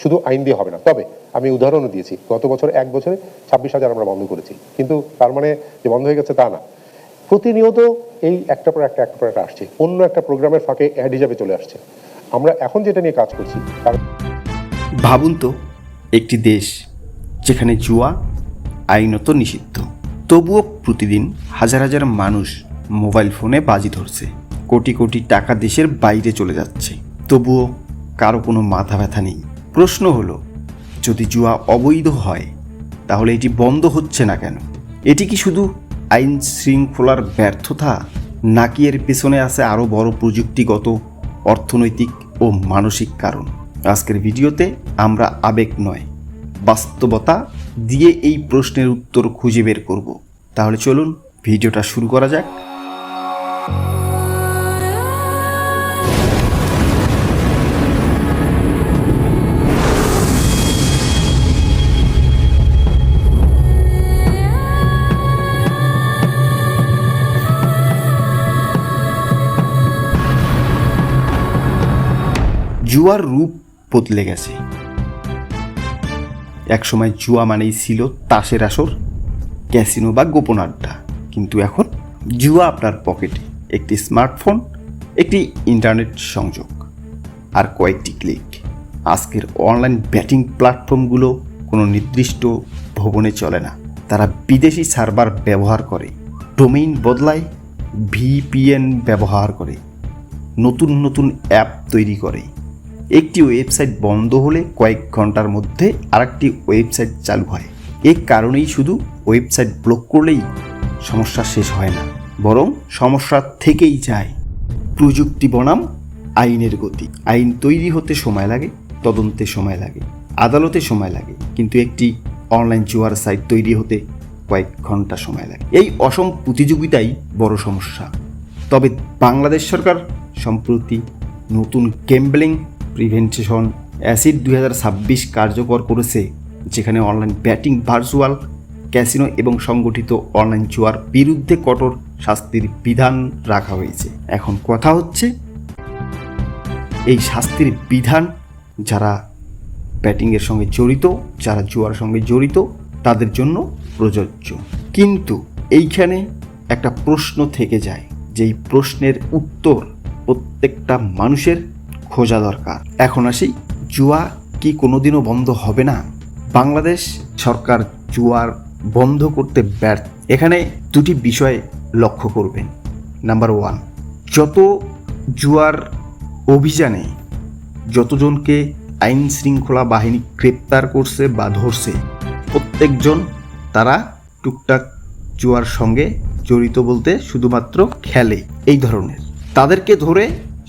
শুধু আইন দিয়ে হবে না। তবে আমি উদাহরণও দিয়েছি, গত বছর 1 বছরে 26,000 আমরা বন্ধ করেছি, কিন্তু তার মানে যে বন্ধ হয়ে গেছে তা না। প্রতিনিয়ত এই একটা পর একটা আসছে, অন্য একটা প্রোগ্রামের ফাঁকে অ্যাড হিসাবে চলে আসছে। আমরা এখন যেটা নিয়ে কাজ করছি ভাবুন তো, একটি দেশ যেখানে জুয়া আইনত নিষিদ্ধ, তবুও প্রতিদিন হাজার হাজার মানুষ মোবাইল ফোনে বাজি ধরছে, কোটি কোটি টাকা দেশের বাইরে চলে যাচ্ছে, তবুও কারো কোনো মাথা ব্যথা নেই। প্রশ্ন হলো, যদি জুয়া অবৈধ হয় তাহলে এটি বন্ধ হচ্ছে না কেন? এটি কি শুধু আইন শৃঙ্খলার ব্যর্থতা, নাকি এর পেছনে আছে আরও বড় প্রযুক্তিগত, অর্থনৈতিক ও মানসিক কারণ? আজকের ভিডিওতে আমরা আবেগ নয়, বাস্তবতা দিয়ে এই প্রশ্নের উত্তর খুঁজে বের করব। তাহলে চলুন ভিডিওটা শুরু করা যাক। জুয়ার রূপ বদলে গেছে। একসময় জুয়া মানেই ছিল তাসের আসর, ক্যাসিনো বা গোপন আড্ডা, কিন্তু এখন জুয়া আপনার পকেটে, একটি স্মার্টফোন, একটি ইন্টারনেট সংযোগ আর কয়েকটি ক্লিক। আজকের অনলাইন ব্যাটিং প্ল্যাটফর্মগুলো কোনো নির্দিষ্ট ভবনে চলে না, তারা বিদেশি সার্ভার ব্যবহার করে, ডোমেইন বদলায়, ভিপিএন ব্যবহার করে, নতুন নতুন অ্যাপ তৈরি করে। একটি ওয়েবসাইট বন্ধ হলে কয়েক ঘন্টার মধ্যে আরেকটি ওয়েবসাইট চালু হয়। এই কারণেই শুধু ওয়েবসাইট ব্লক করলেই সমস্যা শেষ হয় না, বরং সমস্যা থেকেই যায়। প্রযুক্তি বনাম আইনের গতি। আইন তৈরি হতে সময় লাগে, তদন্তে সময় লাগে, আদালতে সময় লাগে, কিন্তু একটি অনলাইন জুয়ার সাইট তৈরি হতে কয়েক ঘন্টা সময় লাগে। এই অসম প্রতিযোগিতাই বড় সমস্যা। তবে বাংলাদেশ সরকার সম্প্রতি নতুন গ্যাম্বলিং প্রিভেনশন অ্যাসিড 2026 কার্যকর করেছে, যেখানে অনলাইন ব্যাটিং, ভার্চুয়াল ক্যাসিনো এবং সংগঠিত অনলাইন জুয়ার বিরুদ্ধে কঠোর শাস্তির বিধান রাখা হয়েছে। এখন কথা হচ্ছে, এই শাস্তির বিধান যারা ব্যাটিংয়ের সঙ্গে জড়িত, যারা জুয়ার সঙ্গে জড়িত, তাদের জন্য প্রযোজ্য। কিন্তু এইখানে একটা প্রশ্ন থেকে যায়, যেই প্রশ্নের উত্তর প্রত্যেকটা মানুষের খোঁজা দরকার। এখন আসি, জুয়া কি কোনোদিনও বন্ধ হবে না? বাংলাদেশ সরকার জুয়ার বন্ধ করতে ব্যর্থ। এখানে দুটি বিষয় লক্ষ্য করবেন। নাম্বার 1, যত জুয়ার অভিযানে যতজনকে আইন শৃঙ্খলা বাহিনী গ্রেপ্তার করছে বা ধরছে, প্রত্যেকজন তারা টুকটাক জুয়ার সঙ্গে জড়িত বলতে শুধুমাত্র খেলে এই ধরনের। তাদেরকে ধরে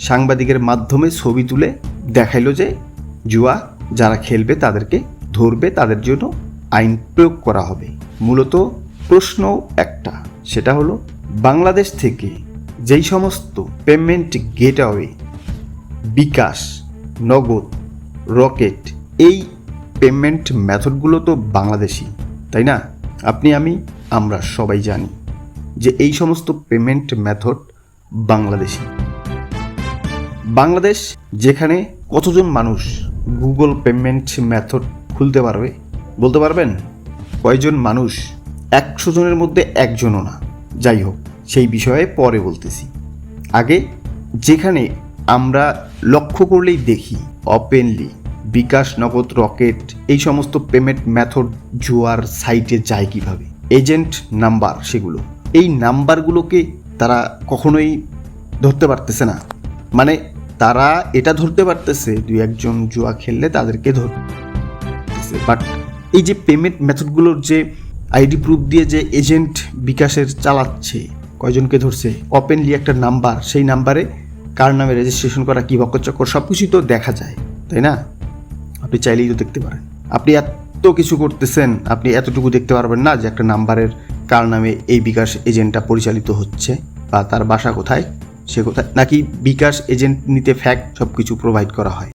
সাংবাদিকের মাধ্যমে ছবি তুলে দেখাইলো যে জুয়া যারা খেলবে তাদেরকে ধরবে, তাদের জন্য আইন প্রয়োগ করা হবে। মূলত প্রশ্ন একটা, সেটা হলো, বাংলাদেশ থেকে যেই সমস্ত পেমেন্ট গেটওয়ে, বিকাশ, নগদ, রকেট, এই পেমেন্ট মেথডগুলো তো বাংলাদেশি, তাই না? আপনি, আমি, আমরা সবাই জানি যে এই সমস্ত পেমেন্ট মেথড বাংলাদেশি। বাংলাদেশ যেখানে কতজন মানুষ গুগল পেমেন্ট মেথড খুলতে পারবে বলতে পারবেন? কয়জন মানুষ? 100 জনের মধ্যে একজনও না। যাই হোক, সেই বিষয়ে পরে বলতেছি। আগে যেখানে আমরা লক্ষ্য করলেই দেখি ওপেনলি বিকাশ, নগদ, রকেট, এই সমস্ত পেমেন্ট মেথড জুয়ার সাইটে যায় কিভাবে, এজেন্ট নাম্বার, সেগুলো, এই নাম্বারগুলোকে তারা কখনোই ধরতে পারতেছে না। মানে তারা এটা ধরতে পারতেছে 2-1 জন জুয়া খেললে তাদেরকে ধরতেছে, বাট এই যে পেমেন্ট মেথডগুলোর যে আইডি প্রুফ দিয়ে যে এজেন্ট বিকাশের চালাচ্ছে, কয়জনকে ধরছে? ওপেনলি একটা নাম্বার, সেই নাম্বারে কার নামে রেজিস্ট্রেশন করা, কি বকচক্কর, সব কিছুই তো দেখা যায়, তাই না? আপনি চাইলেই তো দেখতে পারেন। আপনি এত কিছু করতেছেন, আপনি এতটুকু দেখতে পারবেন না যে একটা নাম্বারের কার নামে এই বিকাশ এজেন্টটা পরিচালিত হচ্ছে, বা তার বাসা কোথায়, সে কোথায়, নাকি বিকাশ এজেন্ট নিতে ফ্যাক্ট সব কিছু প্রোভাইড করা হয়।